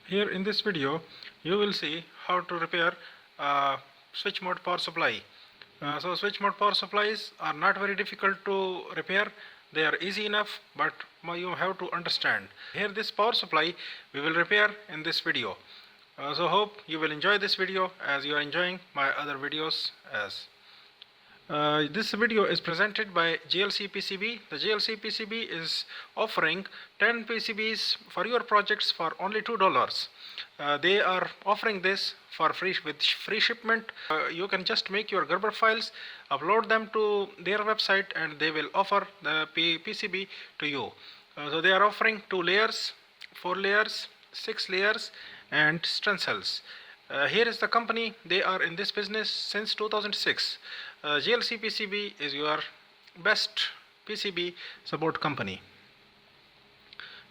Here in this video you will see how to repair switch mode power supply. So switch mode power supplies are not very difficult to repair. They are easy enough, but you have to understand. Here this power supply we will repair in this video. So hope you will enjoy this video as you are enjoying my other videos as. This video is presented by JLCPCB. The JLCPCB is offering 10 PCBs for your projects for only $2. They are offering this for free with free shipment. You can just make your Gerber files, upload them to their website, and they will offer the PCB to you. So they are offering 2 layers, 4 layers, 6 layers, and stencils. Here is the company. They are in this business since 2006. JLCPCB is your best PCB support company.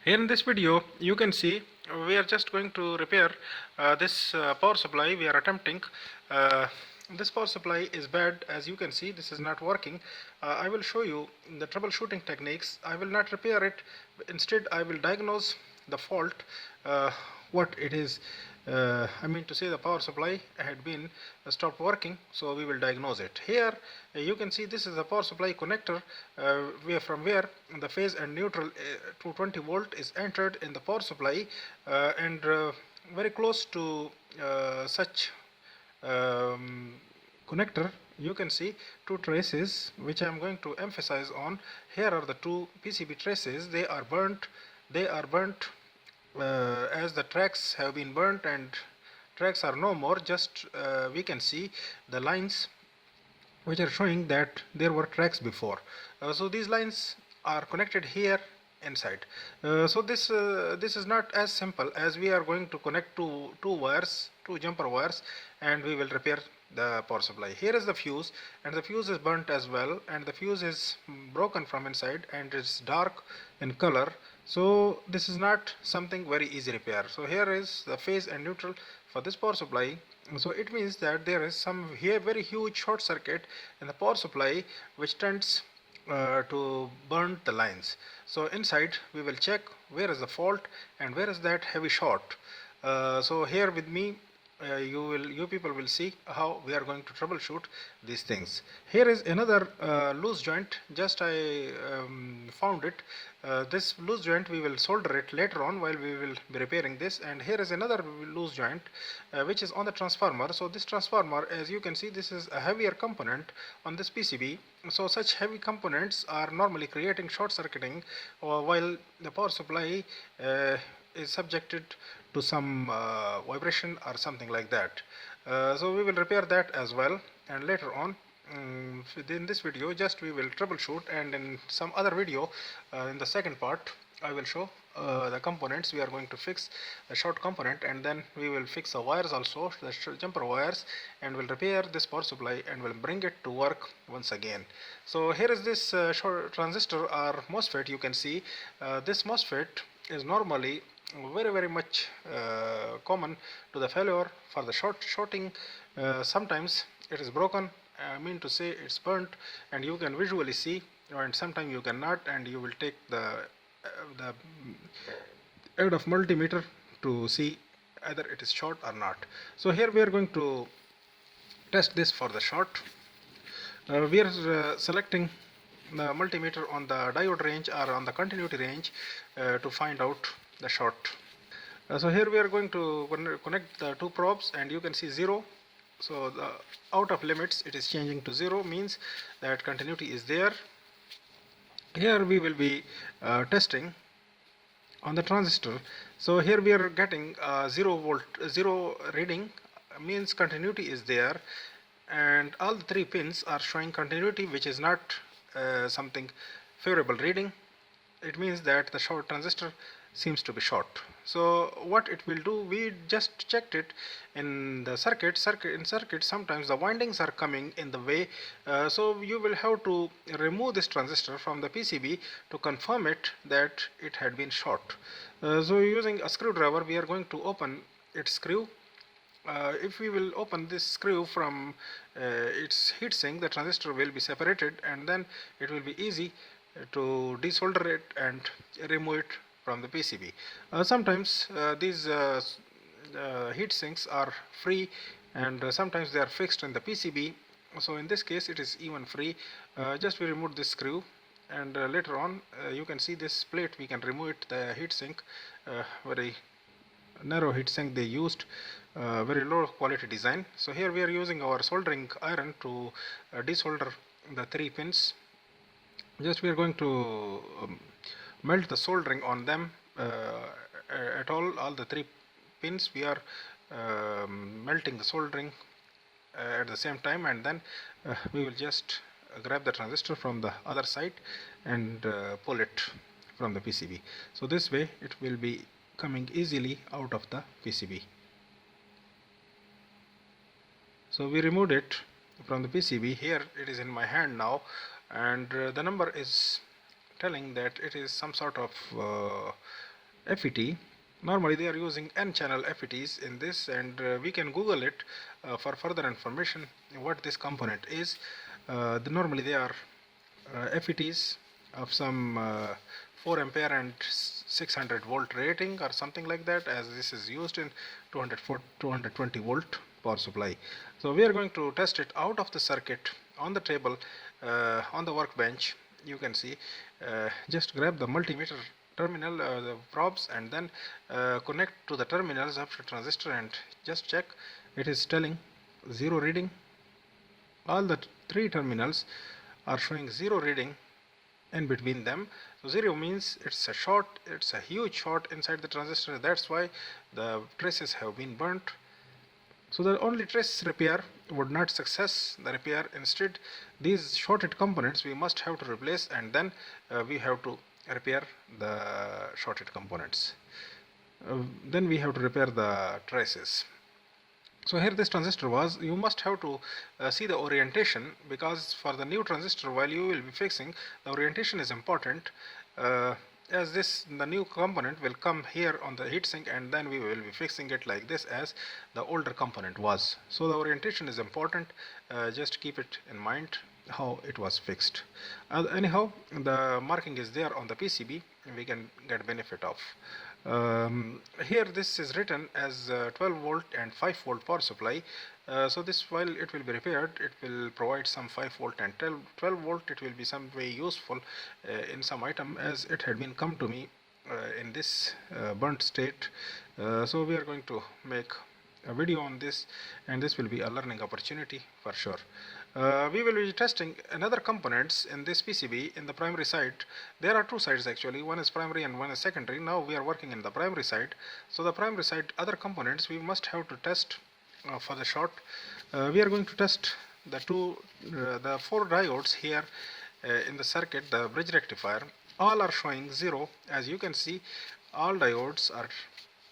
Here in this video you can see we are just going to repair this power supply. We are attempting this power supply is bad. As you can see, this is not working. I will show you the troubleshooting techniques. I will not repair it. Instead I will diagnose the fault, what it is. I mean to say the power supply had been stopped working, so we will diagnose it. Here you can see this is the power supply connector, from where the phase and neutral 220 volt is entered in the power supply, and very close to such connector you can see 2 traces, which I am going to emphasize on. Here are the 2 PCB traces. They are burnt. As the tracks have been burnt and tracks are no more, just we can see the lines which are showing that there were tracks before. So these lines are connected here inside. So this is not as simple as we are going to connect two jumper wires, and we will repair the power supply. Here is the fuse, and the fuse is burnt as well, and the fuse is broken from inside and it's dark in color. So this is not something very easy repair. So here is the phase and neutral for this power supply. So it means that there is some here very huge short circuit in the power supply, which tends to burn the lines. So inside we will check where is the fault and where is that heavy short. So here with me, you people will see how we are going to troubleshoot these things. Here is another loose joint. Just I found it. This loose joint we will solder it later on while we will be repairing this. And here is another loose joint which is on the transformer. So this transformer, as you can see, this is a heavier component on this PCB. So such heavy components are normally creating short circuiting while the power supply is subjected to some vibration or something like that. So we will repair that as well, and later on in this video just we will troubleshoot, and in some other video in the second part I will show the components we are going to fix, the short component, and then we will fix the wires also, the jumper wires, and will repair this power supply and will bring it to work once again. So here is this short transistor or MOSFET. You can see this MOSFET is normally very much common to the failure for the shorting. Sometimes it is broken, I mean to say it's burnt, and you can visually see, and sometimes you cannot, and you will take the aid of multimeter to see either it is short or not. So here we are going to test this for the short. We are selecting the multimeter on the diode range or on the continuity range to find out the short. So here we are going to connect the 2 probes, and you can see 0. So the out of limits it is changing to 0, means that continuity is there. Here we will be testing on the transistor. So here we are getting 0 reading, means continuity is there, and all the 3 pins are showing continuity, which is not something favorable reading. It means that the short transistor seems to be short. So what it will do, we just checked it in the circuit. In circuit sometimes the windings are coming in the way, so you will have to remove this transistor from the PCB to confirm it that it had been short. So using a screwdriver we are going to open its screw. If we will open this screw from its heatsink, the transistor will be separated, and then it will be easy to desolder it and remove it from the PCB. Sometimes these heat sinks are free, and sometimes they are fixed in the PCB. So in this case it is even free. Just we remove this screw, and later on you can see this plate, we can remove it. The heat sink, very narrow heat sink they used, very low quality design. So here we are using our soldering iron to desolder the 3 pins. Just we are going to melt the soldering on them at all the 3 pins. We are melting the soldering at the same time, and then we will just grab the transistor from the other side and pull it from the PCB. So this way it will be coming easily out of the PCB. So we removed it from the PCB. Here it is in my hand now, and the number is telling that it is some sort of FET. Normally they are using N-channel FETs in this, and we can Google it for further information what this component is. Normally they are FETs of some 4 ampere and 600 volt rating or something like that, as this is used in 220 volt power supply. So we are going to test it out of the circuit on the table, on the workbench. You can see, just grab the multimeter terminal, the probes, and then connect to the terminals of the transistor and just check. It is telling 0 reading. All the 3 terminals are showing 0 reading in between them. So 0 means it's a short, it's a huge short inside the transistor. That's why the traces have been burnt. So the only trace repair would not success the repair. Instead, these shorted components we must have to replace, and then we have to repair the shorted components. Then we have to repair the traces. So here this transistor was, you must have to see the orientation, because for the new transistor, while you will be fixing, the orientation is important. As the new component will come here on the heatsink, and then we will be fixing it like this as the older component was. So the orientation is important. Just keep it in mind how it was fixed. Anyhow, the marking is there on the PCB, and we can get benefit of. Here this is written as 12 volt and 5 volt power supply. So this, while it will be repaired, it will provide some 5 volt and 12 volt. It will be some way useful in some item, as it had been come to me in this burnt state. So we are going to make a video on this, and this will be a learning opportunity for sure. We will be testing another components in this PCB in the primary side. There are 2 sides actually, one is primary and one is secondary. Now we are working in the primary side. So the primary side, other components we must have to test for the short. We are going to test the 4 diodes here in the circuit, the bridge rectifier. All are showing 0. As you can see, all diodes are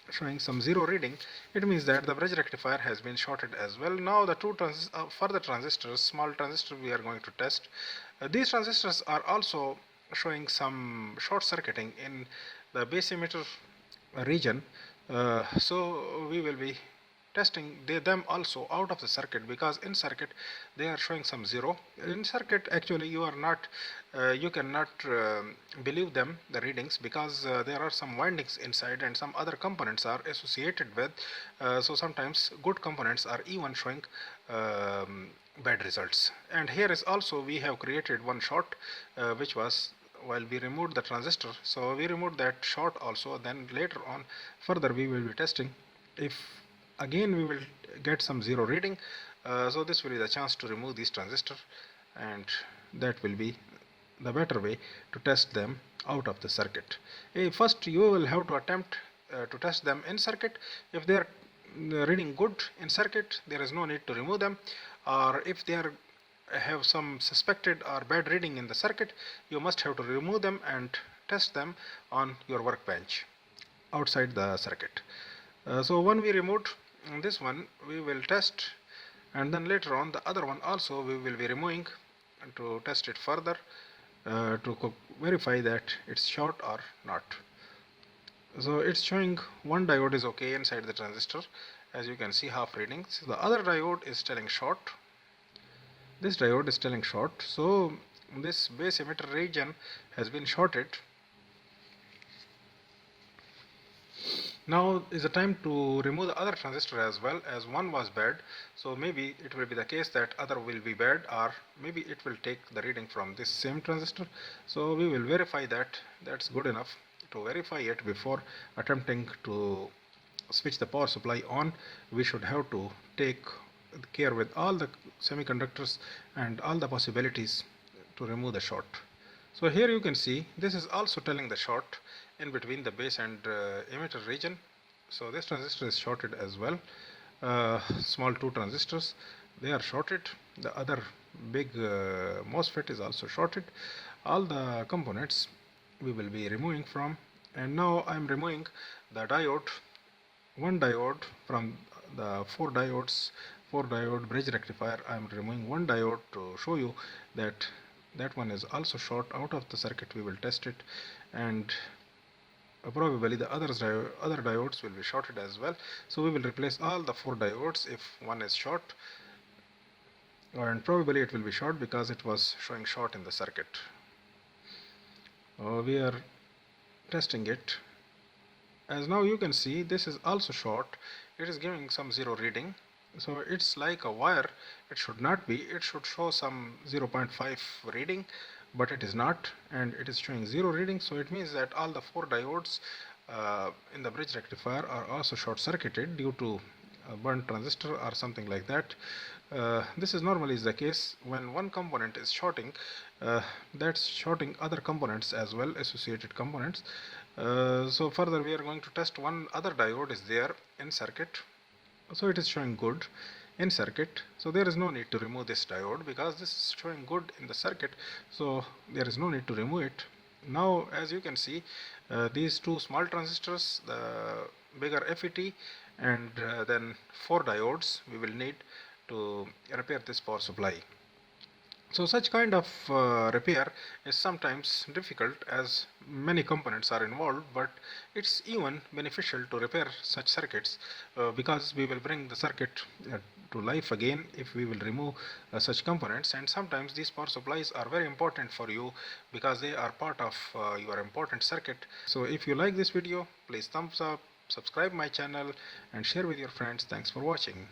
showing some 0 reading. It means that the bridge rectifier has been shorted as well. Now the 2 further transistors, small transistor, we are going to test. These transistors are also showing some short circuiting in the base emitter region. So we will be testing them also out of the circuit, because in circuit they are showing some 0. In circuit actually you are not you cannot believe them, the readings, because there are some windings inside and some other components are associated with. So sometimes good components are even showing bad results. And here is also, we have created one short which was while we removed the transistor. So we removed that short also. Then later on further we will be testing if again we will get some 0 reading. So this will be the chance to remove these transistors, and that will be the better way to test them out of the circuit. First you will have to attempt to test them in circuit. If they are reading good in circuit, there is no need to remove them. Or if they are have some suspected or bad reading in the circuit, you must have to remove them and test them on your workbench outside the circuit. So when we removed this one, we will test, and then later on the other one also we will be removing to test it further, to verify that it's short or not. So it's showing one diode is okay inside the transistor, as you can see, half readings. The other diode is telling short. This diode is telling short. So this base emitter region has been shorted. Now is the time to remove the other transistor as well, as one was bad. So maybe it will be the case that other will be bad, or maybe it will take the reading from this same transistor. So we will verify that. That's good enough to verify it before attempting to switch the power supply on. We should have to take care with all the semiconductors and all the possibilities to remove the short. So here you can see this is also telling the short in between the base and emitter region. So this transistor is shorted as well. Small two transistors, they are shorted. The other big MOSFET is also shorted. All the components we will be removing from, and now I am removing the diode, one diode from the four diode bridge rectifier. I am removing one diode to show you that that one is also short out of the circuit. We will test it, and probably the other diodes will be shorted as well. So we will replace all the four diodes if one is short, and probably it will be short because it was showing short in the circuit. We are testing it. As now you can see this is also short. It is giving some zero reading. So it's like a wire. It should not be. It should show some 0.5 reading, but it is not, and it is showing zero reading. So it means that all the four diodes in the bridge rectifier are also short circuited due to a burnt transistor or something like that. This is normally the case when one component is shorting. That's shorting other components as well, associated components. So further we are going to test one other diode is there in circuit. So it is showing good in circuit, so there is no need to remove this diode because this is showing good in the circuit, so there is no need to remove it. Now as you can see, these two small transistors, the bigger FET, and then four diodes we will need to repair this power supply. So such kind of repair is sometimes difficult as many components are involved, but it's even beneficial to repair such circuits because we will bring the circuit to life again if we will remove such components. And sometimes these power supplies are very important for you because they are part of your important circuit. So if you like this video, please thumbs up, subscribe my channel, and share with your friends. Thanks for watching.